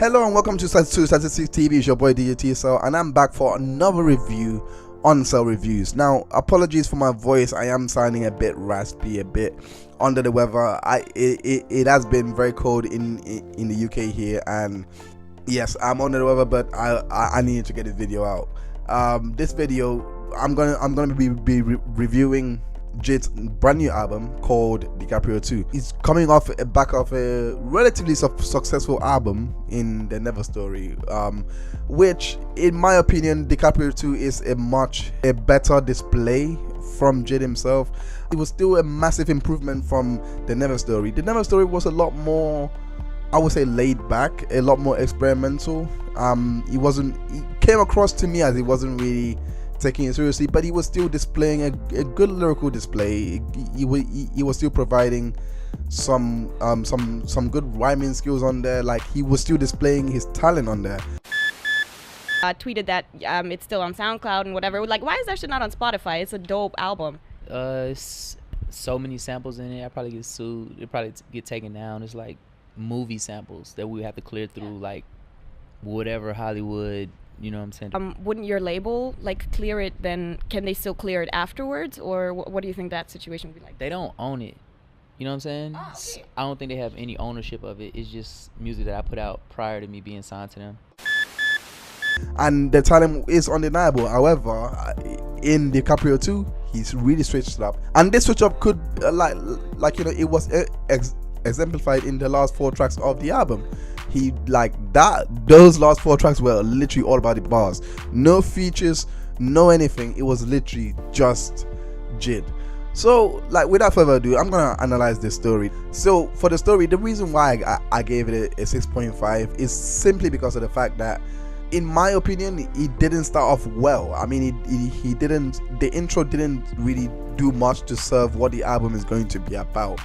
Hello and welcome to Statistics TV. It's your boy DJ Cell, and I'm back for another review on Cell Reviews. Now, apologies for my voice. I am sounding a bit raspy, a bit under the weather. It has been very cold in the UK here, and yes, I'm under the weather, but I needed to get this video out. This video, I'm gonna be reviewing JID's brand new album called Dicaprio 2. It's coming off back of a relatively successful album in the Never Story, which in my opinion Dicaprio 2 is a better display from JID himself. It was still a massive improvement from the Never Story. The Never Story was a lot more, I would say, laid back, a lot more experimental. It came across to me as it wasn't really taking it seriously, but he was still displaying a good lyrical display. He was still providing some good rhyming skills on there. Like, he was still displaying his talent on there. Tweeted that it's still on Soundcloud and whatever. Like, why is that shit not on Spotify? It's a dope album. It's so many samples in it. I probably get sued. It probably get taken down. It's like movie samples that we have to clear through, like whatever Hollywood. You know what I'm saying? Wouldn't your label like clear it? Then can they still clear it afterwards, or what do you think that situation would be like? They don't own it. You know what I'm saying? Oh, okay. I don't think they have any ownership of it. It's just music that I put out prior to me being signed to them. And the talent is undeniable. However, in Dicaprio 2, he's really switched it up, and this switch up could like you know, it was exemplified in the last 4 tracks of the album. He those last 4 tracks were literally all about the bars, no features, no anything. It was literally just JID. So, like, without further ado, I'm gonna analyze this story. So for the story, the reason why I gave it a 6.5 is simply because of the fact that, in my opinion, it didn't start off well. I mean, he didn't, the intro didn't really do much to serve what the album is going to be about.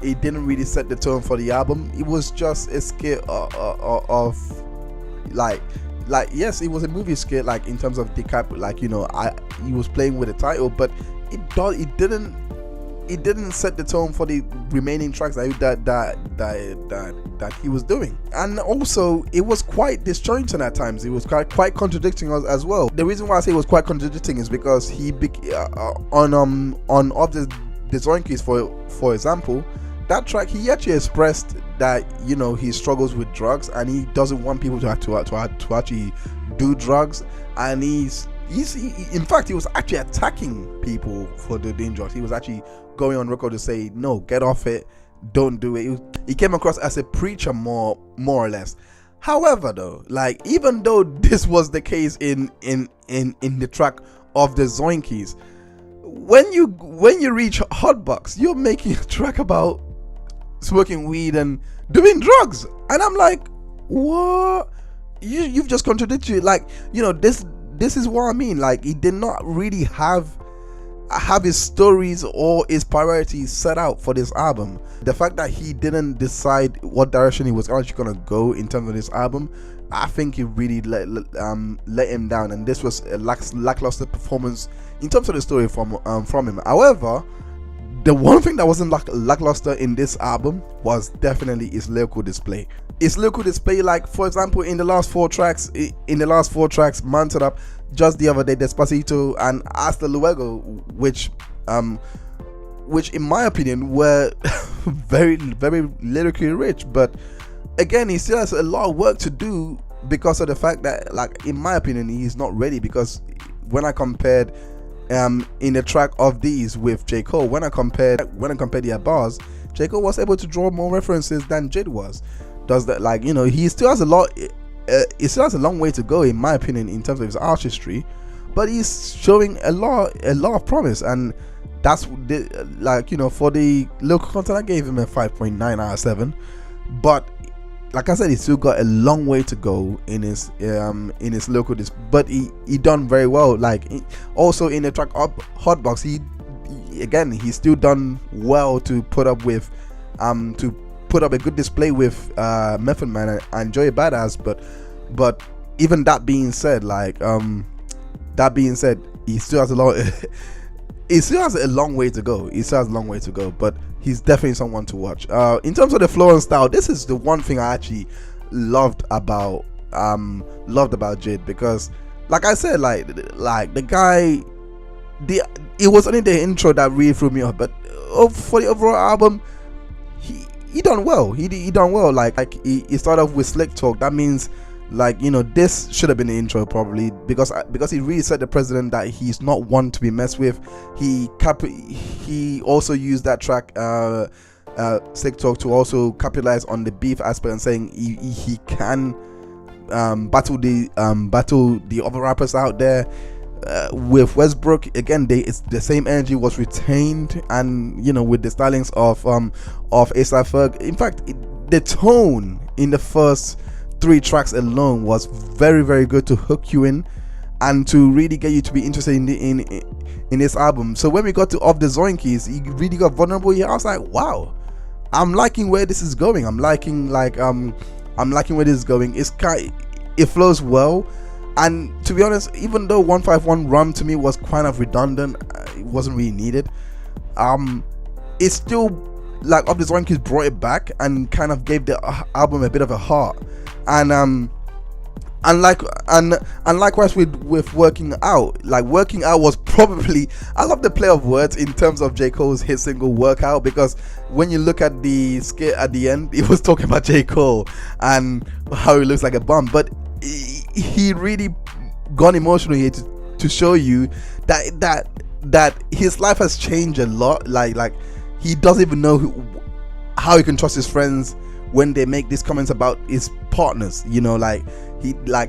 It didn't really set the tone for the album. It was just a skit of like yes, it was a movie skit, like in terms of Dicaprio, like, you know, he was playing with the title, but it didn't set the tone for the remaining tracks that he was doing. And also, it was quite disjointed at times. It was quite contradicting us as well. The reason why I say it was quite contradicting is because he on of the Zoinkies, for example, that track, he actually expressed that, you know, he struggles with drugs and he doesn't want people to actually do drugs, and he's in fact, he was actually attacking people for doing drugs. He was actually going on record to say, no, get off it, don't do it. He came across as a preacher more or less. However, though, like, even though this was the case in the track of the Zoinkies, when you reach Hotbox, you're making a track about smoking weed and doing drugs, and I'm like, what? You've just contradicted. Like, you know, this is what I mean. Like, he did not really have his stories or his priorities set out for this album. The fact that he didn't decide what direction he was actually gonna go in terms of this album, I think it really let him down, and this was a lackluster performance in terms of the story from him. However, the one thing that wasn't lackluster in this album was definitely his lyrical display. Like, for example, in the last 4 tracks, Man Turn Up, Just the Other Day, Despacito, and Hasta Luego, which in my opinion were very, very lyrically rich. But again, he still has a lot of work to do because of the fact that, like, in my opinion, he's not ready. Because when I compared in the track of these with J. Cole, when I compared their bars, J. Cole was able to draw more references than JID was. Does that, like, you know, he still has a long way to go, in my opinion, in terms of his artistry, but he's showing a lot of promise, and that's like, you know, for the local content, I gave him a 5.9 out of 7. But like I said, he's still got a long way to go in his local but he done very well. Like, also in the track up Hotbox, he's still done well to put up a good display with Method Man and Joey Badass. But even that being said, like, he still has a lot. He still has a long way to go. But he's definitely someone to watch. In terms of the flow and style, this is the one thing I loved about JID, because like I said, like the guy, it was only the intro that really threw me off, but for the overall album, he done well. He done well. Like he started off with Slick Talk. That means, like, you know, this should have been the intro probably, because he really set the precedent that he's not one to be messed with. He also used that track Slick Talk to also capitalize on the beef aspect and saying he can battle the other rappers out there. With Westbrook, again, it's the same energy was retained, and you know, with the stylings of A$AP Ferg. In fact, the tone in the first 3 tracks alone was very, very good to hook you in and to really get you to be interested in this album. So when we got to Off the Zoinkies, he really got vulnerable here. I was like, wow, I'm liking where this is going. I'm liking where this is going. It flows well. And to be honest, even though 151 Rum to me was kind of redundant, it wasn't really needed. It's still, like, Off the Zoinkies brought it back and kind of gave the album a bit of a heart. And likewise with Working Out. Like, Working Out was probably, I love the play of words in terms of J. Cole's hit single Workout, because when you look at the skit at the end, it was talking about J. Cole and how he looks like a bum, but he really gone emotional here to show you that his life has changed a lot. Like he doesn't even know how he can trust his friends when they make these comments about his partners. You know, like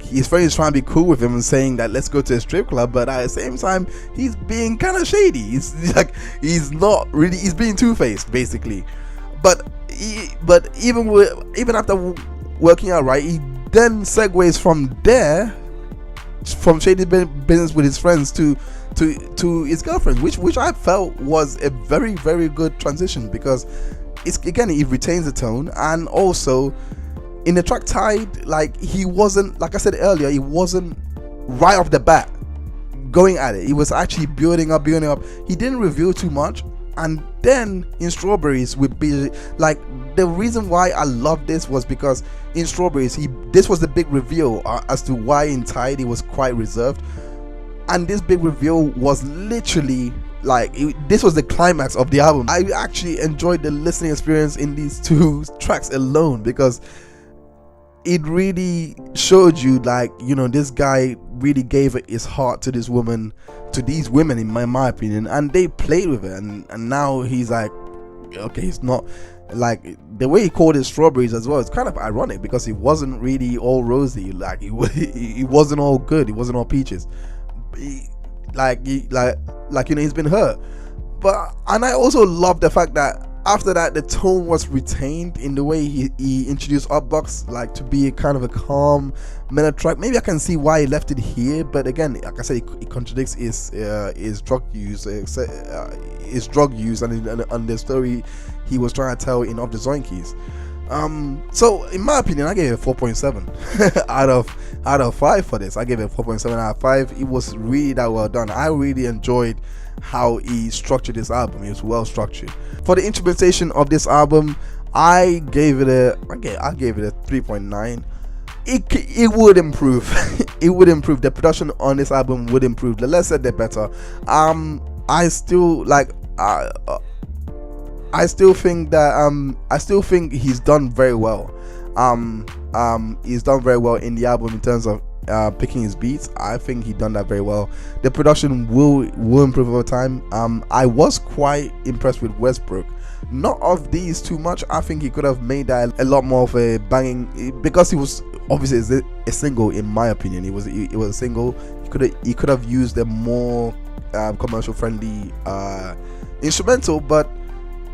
his friend is trying to be cool with him and saying that let's go to a strip club, but at the same time he's being kind of shady. He's being two-faced basically. But even after Working Out, right, he then segues from there, from shady business with his friends to his girlfriend, which I felt was a very, very good transition, because it retains the tone, and also in the track Tide, like, he wasn't, like I said earlier, he wasn't right off the bat going at it. He was actually building up. He didn't reveal too much. And then in Strawberries would be like, the reason why I love this was because in Strawberries this was the big reveal as to why in Tide he was quite reserved, and this big reveal was literally like this was the climax of the album. I actually enjoyed the listening experience in these 2 tracks alone, because it really showed you, like, you know, this guy really gave his heart to these women, in my opinion, and they played with it, and now he's like, okay, it's not like the way he called it Strawberries as well. It's kind of ironic, because it wasn't really all rosy. Like, it wasn't all good. It wasn't all peaches. You know, he's been hurt. And I also love the fact that after that, the tone was retained in the way he introduced Upbox, like, to be a kind of a calm mellow track. Maybe I can see why he left it here, but again, like I said, it contradicts his drug use, and the story he was trying to tell in Off the Zoinkies. So in my opinion, I gave it 4.7 out of 5 for this. I gave it 4.7 out of 5. It was really that well done. I really enjoyed how he structured this album. It was well structured. For the instrumentation of this album, I gave it a 3.9. It would improve. It would improve. The production on this album would improve. The less said, the better. I still think he's done very well. He's done very well in the album in terms of picking his beats. I think he done that very well. The production will improve over time. I was quite impressed with Westbrook. Not of these too much. I think he could have made that a lot more of a banging, because he was obviously a single. In my opinion, it was a single. He could have used a more commercial friendly instrumental, but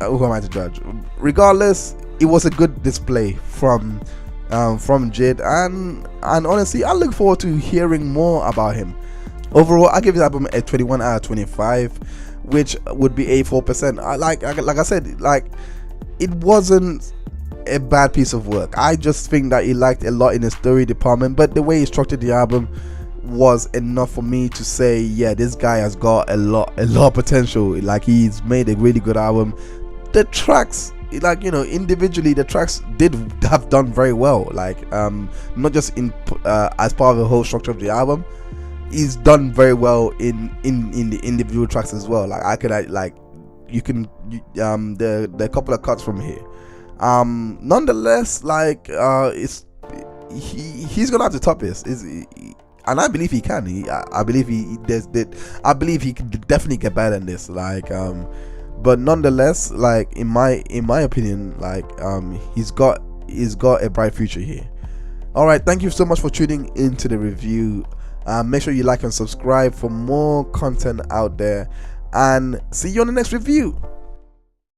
who am I to judge? Regardless, it was a good display from JID, and honestly, I look forward to hearing more about him. Overall, I give this album a 21 out of 25, which would be 84%. Like I said, like, it wasn't a bad piece of work. I just think that he lacked a lot in the story department, but the way he structured the album was enough for me to say, yeah, this guy has got a lot of potential. Like, he's made a really good album. The tracks like, you know, individually the tracks did have done very well, like not just in as part of the whole structure of the album. He's done very well in the individual tracks as well. Like I could like you can the couple of cuts from here. Nonetheless, like it's he's gonna have to top this. And I believe he can. I believe I believe he can definitely get better than this. Like but nonetheless, like in my opinion, like he's got a bright future here. All right, thank you so much for tuning into the review. Make sure you like and subscribe for more content out there, and see you on the next review.